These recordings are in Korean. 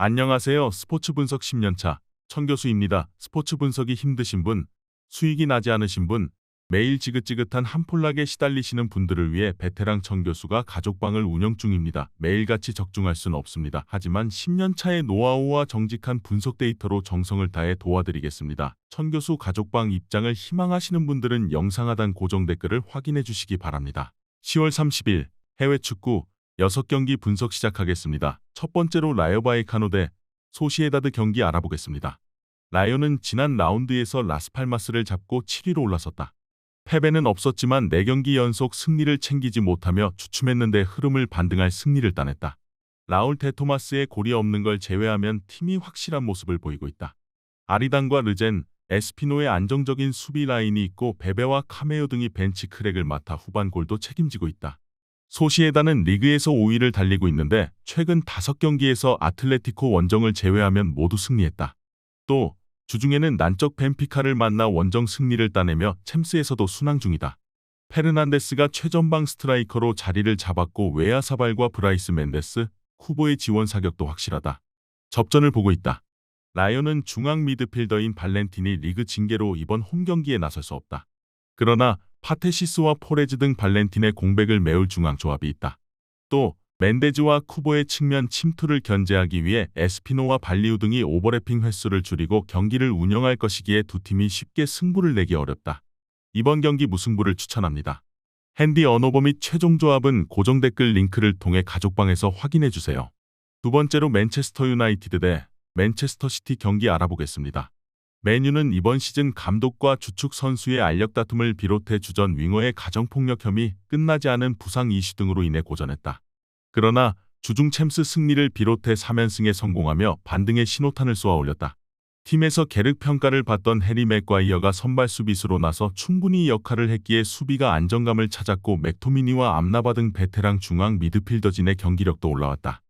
안녕하세요. 스포츠 분석 10년차 천교수입니다. 스포츠 분석이 힘드신 분, 수익이 나지 않으신 분, 매일 지긋지긋한 한폴락에 시달리시는 분들을 위해 베테랑 천교수가 가족방을 운영 중입니다. 매일같이 적중할 수는 없습니다. 하지만 10년차의 노하우와 정직한 분석 데이터로 정성을 다해 도와드리겠습니다. 천교수 가족방 입장을 희망하시는 분들은 영상 하단 고정 댓글을 확인해 주시기 바랍니다. 10월 30일 해외 축구 6경기 분석 시작하겠습니다. 첫 번째로 라요 바이카노 대 소시에다드 경기 알아보겠습니다. 라요는 지난 라운드에서 라스팔마스를 잡고 7위로 올라섰다. 패배는 없었지만 4경기 연속 승리를 챙기지 못하며 주춤했는데 흐름을 반등할 승리를 따냈다. 라울 테토마스의 골이 없는 걸 제외하면 팀이 확실한 모습을 보이고 있다. 아리단과 르젠, 에스피노의 안정적인 수비 라인이 있고 베베와 카메오 등이 벤치 크랙을 맡아 후반 골도 책임지고 있다. 소시에다는 리그에서 5위를 달리고 있는데 최근 5경기에서 아틀레티코 원정을 제외하면 모두 승리했다. 또 주중에는 난적 벤피카를 만나 원정 승리를 따내며 챔스에서도 순항 중이다. 페르난데스가 최전방 스트라이커로 자리를 잡았고 웨아사발과 브라이스 멘데스, 쿠보의 지원 사격도 확실하다. 접전을 보고 있다. 라요는 중앙 미드필더인 발렌틴이 리그 징계로 이번 홈경기에 나설 수 없다. 그러나 파테시스와 포레즈 등 발렌틴의 공백을 메울 중앙 조합이 있다. 또 멘데즈와 쿠보의 측면 침투를 견제하기 위해 에스피노와 발리우 등이 오버래핑 횟수를 줄이고 경기를 운영할 것이기에 두 팀이 쉽게 승부를 내기 어렵다. 이번 경기 무승부를 추천합니다. 핸디 언오버 및 최종 조합은 고정 댓글 링크를 통해 가족방에서 확인해주세요. 두 번째로 맨체스터 유나이티드 대 맨체스터 시티 경기 알아보겠습니다. 맨유는 이번 시즌 감독과 주축 선수의 알력 다툼을 비롯해 주전 윙어의 가정폭력 혐의, 끝나지 않은 부상 이슈 등으로 인해 고전했다. 그러나 주중 챔스 승리를 비롯해 3연승에 성공하며 반등의 신호탄을 쏘아 올렸다. 팀에서 계륵 평가를 받던 해리 맥과이어가 선발 수비수로 나서 충분히 역할을 했기에 수비가 안정감을 찾았고 맥토미니와 암나바 등 베테랑 중앙 미드필더진의 경기력도 올라왔다.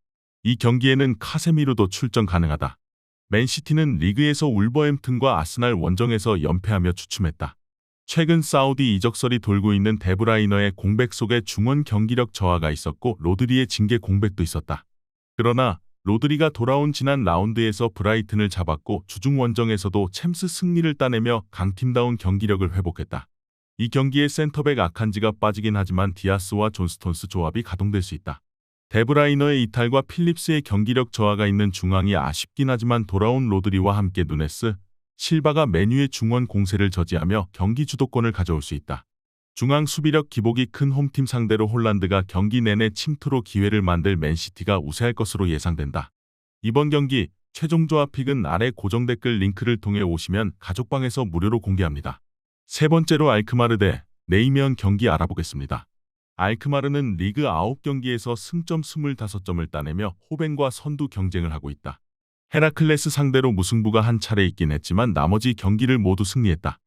이 경기에는 카세미로도 출전 가능하다. 맨시티는 리그에서 울버햄튼과 아스날 원정에서 연패하며 주춤했다. 최근 사우디 이적설이 돌고 있는 데브라이너의 공백 속에 중원 경기력 저하가 있었고 로드리의 징계 공백도 있었다. 그러나 로드리가 돌아온 지난 라운드에서 브라이튼을 잡았고 주중 원정에서도 챔스 승리를 따내며 강팀다운 경기력을 회복했다. 이 경기에 센터백 아칸지가 빠지긴 하지만 디아스와 존스톤스 조합이 가동될 수 있다. 데브라이너의 이탈과 필립스의 경기력 저하가 있는 중앙이 아쉽긴 하지만 돌아온 로드리와 함께 누네스, 실바가 맨유의 중원 공세를 저지하며 경기 주도권을 가져올 수 있다. 중앙 수비력 기복이 큰 홈팀 상대로 홀란드가 경기 내내 침투로 기회를 만들 맨시티가 우세할 것으로 예상된다. 이번 경기 최종 조합 픽은 아래 고정 댓글 링크를 통해 오시면 가족방에서 무료로 공개합니다. 세 번째로 알크마르 대 네이면 경기 알아보겠습니다. 알크마르는 리그 9경기에서 승점 25점을 따내며 호벤과 선두 경쟁을 하고 있다. 헤라클레스 상대로 무승부가 한 차례 있긴 했지만 나머지 경기를 모두 승리했다.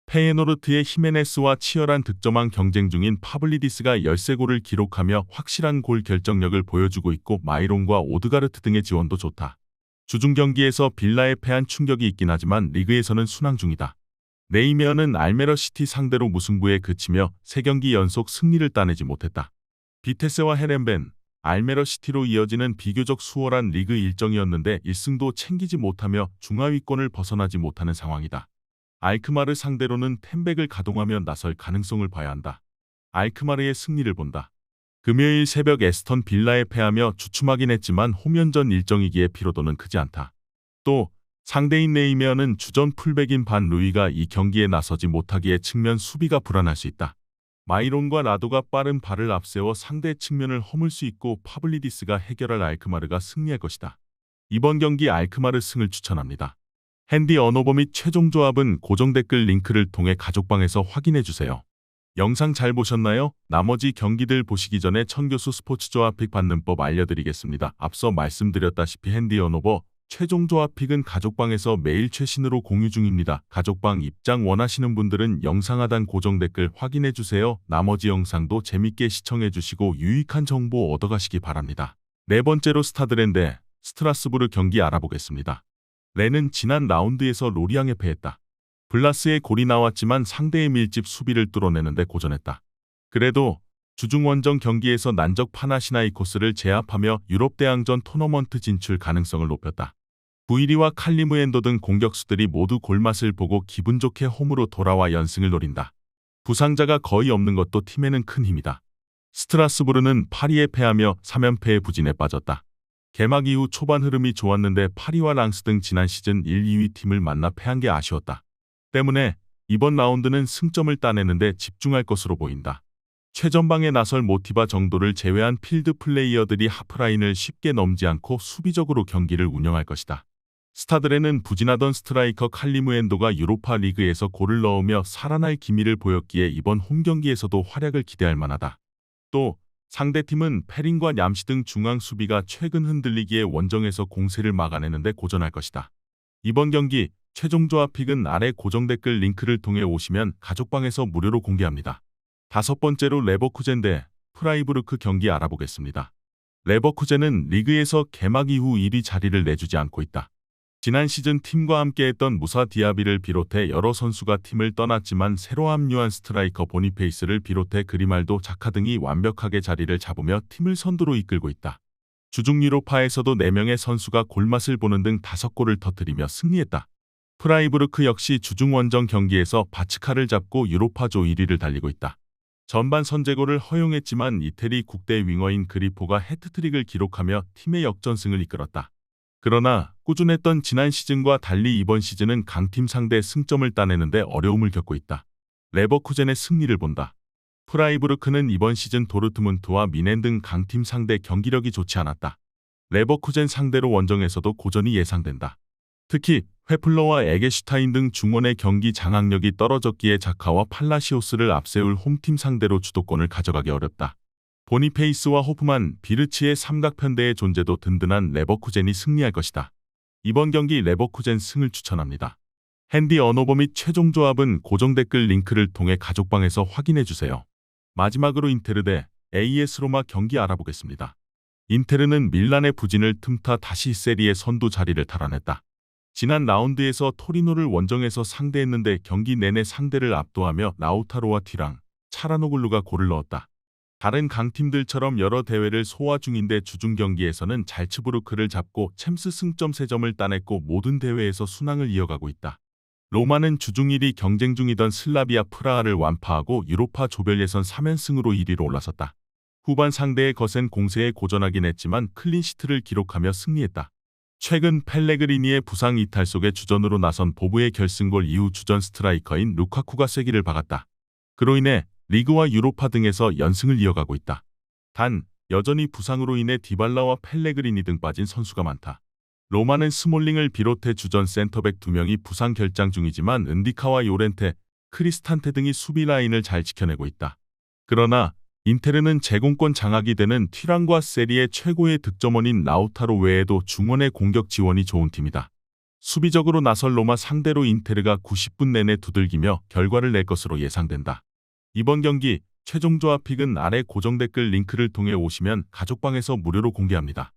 페예노르트의 히메네스와 치열한 득점왕 경쟁 중인 파블리디스가 13골을 기록하며 확실한 골 결정력을 보여주고 있고 마이론과 오드가르트 등의 지원도 좋다. 주중 경기에서 빌라에 패한 충격이 있긴 하지만 리그에서는 순항 중이다. 네이면은 알메러 시티 상대로 무승부에 그치며 3경기 연속 승리를 따내지 못했다. 비테세와 헤렌벤, 알메러 시티로 이어지는 비교적 수월한 리그 일정이었는데 1승도 챙기지 못하며 중하위권을 벗어나지 못하는 상황이다. 알크마르 상대로는 템백을 가동하며 나설 가능성을 봐야 한다. 알크마르의 승리를 본다. 금요일 새벽 에스턴 빌라에 패하며 주춤하긴 했지만 홈연전 일정이기에 피로도는 크지 않다. 또 상대인 네이면은 주전 풀백인 반 루이가 이 경기에 나서지 못하기에 측면 수비가 불안할 수 있다. 마이론과 라도가 빠른 발을 앞세워 상대 측면을 허물 수 있고 파블리디스가 해결할 알크마르가 승리할 것이다. 이번 경기 알크마르 승을 추천합니다. 핸디 언오버 및 최종 조합은 고정 댓글 링크를 통해 가족방에서 확인해주세요. 영상 잘 보셨나요? 나머지 경기들 보시기 전에 천교수 스포츠 조합 픽 받는 법 알려드리겠습니다. 앞서 말씀드렸다시피 핸디 언오버 최종 조합 픽은 가족방에서 매일 최신으로 공유 중입니다. 가족방 입장 원하시는 분들은 영상 하단 고정 댓글 확인해주세요. 나머지 영상도 재밌게 시청해주시고 유익한 정보 얻어가시기 바랍니다. 네 번째로 스타드렌 대 스트라스부르 경기 알아보겠습니다. 렌은 지난 라운드에서 로리앙에 패했다. 블라스의 골이 나왔지만 상대의 밀집 수비를 뚫어내는데 고전했다. 그래도 주중 원정 경기에서 난적 파나시나이코스를 제압하며 유럽 대항전 토너먼트 진출 가능성을 높였다. 부이리와 칼리무엔도 등 공격수들이 모두 골맛을 보고 기분 좋게 홈으로 돌아와 연승을 노린다. 부상자가 거의 없는 것도 팀에는 큰 힘이다. 스트라스부르는 파리에 패하며 3연패의 부진에 빠졌다. 개막 이후 초반 흐름이 좋았는데 파리와 랑스 등 지난 시즌 1, 2위 팀을 만나 패한 게 아쉬웠다. 때문에 이번 라운드는 승점을 따내는데 집중할 것으로 보인다. 최전방에 나설 모티바 정도를 제외한 필드 플레이어들이 하프라인을 쉽게 넘지 않고 수비적으로 경기를 운영할 것이다. 스타들에는 부진하던 스트라이커 칼리무엔도가 유로파 리그에서 골을 넣으며 살아날 기미를 보였기에 이번 홈 경기에서도 활약을 기대할 만하다. 또 상대팀은 페린과 냠시 등 중앙 수비가 최근 흔들리기에 원정에서 공세를 막아내는데 고전할 것이다. 이번 경기 최종 조합픽은 아래 고정 댓글 링크를 통해 오시면 가족방에서 무료로 공개합니다. 5번째로 레버쿠젠 대 프라이부르크 경기 알아보겠습니다. 레버쿠젠은 리그에서 개막 이후 1위 자리를 내주지 않고 있다. 지난 시즌 팀과 함께했던 무사 디아비를 비롯해 여러 선수가 팀을 떠났지만 새로 합류한 스트라이커 보니페이스를 비롯해 그리말도 자카 등이 완벽하게 자리를 잡으며 팀을 선두로 이끌고 있다. 주중 유로파에서도 4명의 선수가 골맛을 보는 등 5골을 터뜨리며 승리했다. 프라이부르크 역시 주중 원정 경기에서 바츠카를 잡고 유로파조 1위를 달리고 있다. 전반 선제골을 허용했지만 이태리 국대 윙어인 그리포가 해트트릭을 기록하며 팀의 역전승을 이끌었다. 그러나 꾸준했던 지난 시즌과 달리 이번 시즌은 강팀 상대 승점을 따내는데 어려움을 겪고 있다. 레버쿠젠의 승리를 본다. 프라이부르크는 이번 시즌 도르트문트와 미넨 등 강팀 상대 경기력이 좋지 않았다. 레버쿠젠 상대로 원정에서도 고전이 예상된다. 특히 회플러와 에게슈타인 등 중원의 경기 장악력이 떨어졌기에 자카와 팔라시오스를 앞세울 홈팀 상대로 주도권을 가져가기 어렵다. 보니페이스와 호프만, 비르치의 삼각편대의 존재도 든든한 레버쿠젠이 승리할 것이다. 이번 경기 레버쿠젠 승을 추천합니다. 핸디 언어버 및 최종 조합은 고정 댓글 링크를 통해 가족방에서 확인해주세요. 마지막으로 인테르 대 AS 로마 경기 알아보겠습니다. 인테르는 밀란의 부진을 틈타 다시 세리에 선두 자리를 탈환했다. 지난 라운드에서 토리노를 원정에서 상대했는데 경기 내내 상대를 압도하며 라우타로와 티랑, 차라노글루가 골을 넣었다. 다른 강팀들처럼 여러 대회를 소화 중인데 주중 경기에서는 잘츠부르크를 잡고 챔스 승점 3점을 따냈고 모든 대회에서 순항을 이어가고 있다. 로마는 주중 1위 경쟁 중이던 슬라비아 프라하를 완파하고 유로파 조별 예선 3연승으로 1위로 올라섰다. 후반 상대의 거센 공세에 고전하긴 했지만 클린시트를 기록하며 승리했다. 최근 펠레그리니의 부상 이탈 속에 주전으로 나선 보브의 결승골 이후 주전 스트라이커인 루카쿠가 쐐기를 박았다. 그로 인해 리그와 유로파 등에서 연승을 이어가고 있다. 단 여전히 부상으로 인해 디발라와 펠레그리니 등 빠진 선수가 많다. 로마는 스몰링을 비롯해 주전 센터백 2명이 부상 결장 중이지만 은디카와 요렌테, 크리스탄테 등이 수비 라인을 잘 지켜내고 있다. 그러나 인테르는 제공권 장악이 되는 튀랑과 세리의 최고의 득점원인 라우타로 외에도 중원의 공격 지원이 좋은 팀이다. 수비적으로 나설 로마 상대로 인테르가 90분 내내 두들기며 결과를 낼 것으로 예상된다. 이번 경기 최종 조합픽은 아래 고정 댓글 링크를 통해 오시면 가족방에서 무료로 공개합니다.